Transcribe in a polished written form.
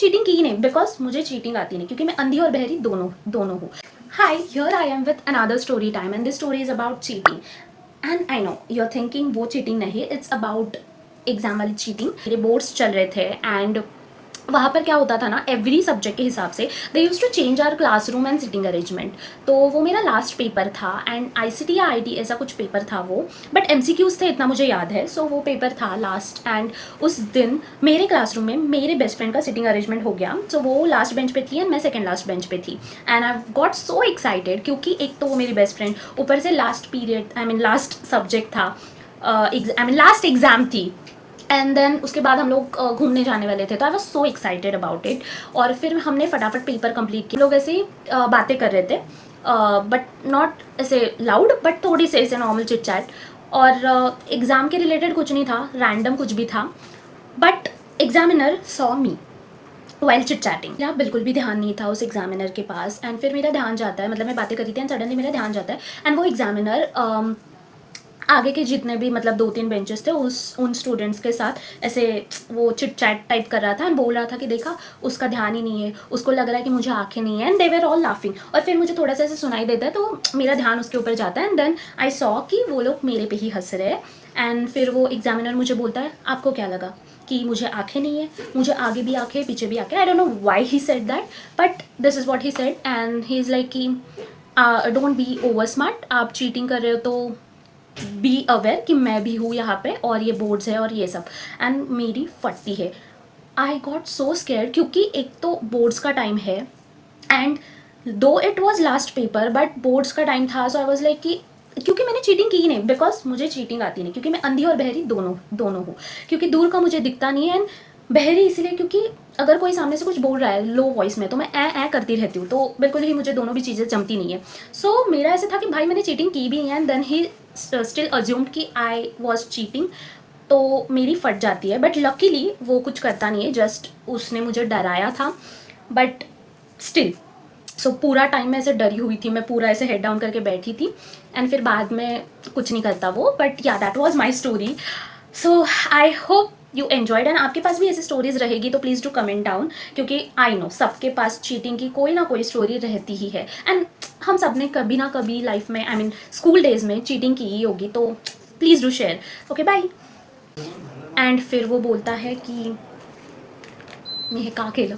Cheating की ही नहीं, because मुझे चीटिंग आती नहीं, क्योंकि मैं अंधी और बहरी दोनों हूँ. Hi, here I am with another story time and this story is about cheating. And I know you're thinking वो cheating नहीं, it's about एग्ज़ाम वाली चीटिंग. मेरे बोर्ड्स चल रहे थे एंड वहाँ पर क्या होता था ना, एवरी सब्जेक्ट के हिसाब से they used to change our classroom and seating arrangement. तो वो मेरा लास्ट पेपर था एंड ICT या IT ऐसा कुछ पेपर था वो, बट MCQs थे इतना मुझे याद है. सो वो पेपर था लास्ट एंड उस दिन मेरे क्लासरूम में मेरे बेस्ट फ्रेंड का सिटिंग अरेंजमेंट हो गया. सो वो लास्ट बेंच पे थी एंड मैं सेकेंड लास्ट बेंच पे थी and I got so excited, क्योंकि एक तो वो मेरी बेस्ट फ्रेंड, ऊपर से लास्ट पीरियड लास्ट सब्जेक्ट था, लास्ट एग्ज़ाम थी. एंड देन उसके बाद हम लोग घूमने जाने वाले थे, तो I was so excited about it. और फिर हमने फटाफट पेपर कंप्लीट किया. लोग ऐसे ही बातें कर रहे थे, बट नॉट ऐसे लाउड, बट थोड़ी से ऐसे नॉर्मल चिट चैट. और एग्ज़ाम के रिलेटेड कुछ नहीं था, रैंडम कुछ भी था. But examiner saw me while chit chatting. मेरा बिल्कुल भी ध्यान नहीं था उस एग्जामिनर के पास. एंड फिर मेरा ध्यान जाता है, मतलब मैं बातें कर रही थी एंड सडनली मेरा ध्यान जाता है एंड वो एग्जामिनर आगे के जितने भी मतलब 2-3 बेंचेस थे उन स्टूडेंट्स के साथ ऐसे वो चिट चैट टाइप कर रहा था एंड बोल रहा था कि देखा उसका ध्यान ही नहीं है, उसको लग रहा है कि मुझे आंखें नहीं है. And they were all laughing. और फिर मुझे थोड़ा सा ऐसे सुनाई देता है तो मेरा ध्यान उसके ऊपर जाता है एंड देन आई सॉ कि वो लोग मेरे पे ही हंस रहे हैं. एंड फिर वो एग्जामिनर मुझे बोलता है आपको क्या लगा कि मुझे आंखें नहीं है, मुझे आगे भी आंखें पीछे भी आंखें. I don't know why he said that, but this is what he said. And he is like कि डोंट बी ओवर स्मार्ट, आप चीटिंग कर रहे हो तो बी अवेयर कि मैं भी हूँ यहाँ पे और ये बोर्ड्स है और ये सब. एंड मेरी फटती है. आई गॉट सो स्केयर्ड, क्योंकि एक तो बोर्ड्स का टाइम है एंड दो it was last paper but boards का टाइम था. सो आई वॉज लाइक कि क्योंकि मैंने चीटिंग की ही नहीं, बिकॉज मुझे चीटिंग आती नहीं, क्योंकि मैं अंधी और बहरी दोनों हूँ. क्योंकि दूर का मुझे दिखता नहीं है एंड बहरी इसलिए क्योंकि अगर कोई सामने से कुछ बोल रहा है लो वॉइस में तो मैं ए करती रहती हूँ, तो बिल्कुल ही मुझे दोनों भी चीज़ें जमती नहीं है. सो मेरा ऐसे था कि भाई मैंने चीटिंग की भी है and then he still assumed कि आई वॉज चीटिंग. तो मेरी फट जाती है, बट लकीली वो कुछ करता नहीं है, जस्ट उसने मुझे डराया था. बट स्टिल पूरा टाइम मैं ऐसे डरी हुई थी, मैं पूरा ऐसे हेड डाउन करके बैठी थी एंड फिर बाद में कुछ नहीं करता वो. बट या that was my story. So I hope you enjoyed and आपके पास भी ऐसी स्टोरीज रहेगी तो प्लीज़ डू कमेंट डाउन, क्योंकि आई नो सबके पास चीटिंग की कोई ना कोई स्टोरी रहती ही है एंड हम सब ने कभी ना कभी लाइफ में स्कूल डेज में चीटिंग की ही होगी. तो please do share. Okay bye. And फिर वो बोलता है कि मैं का खेलो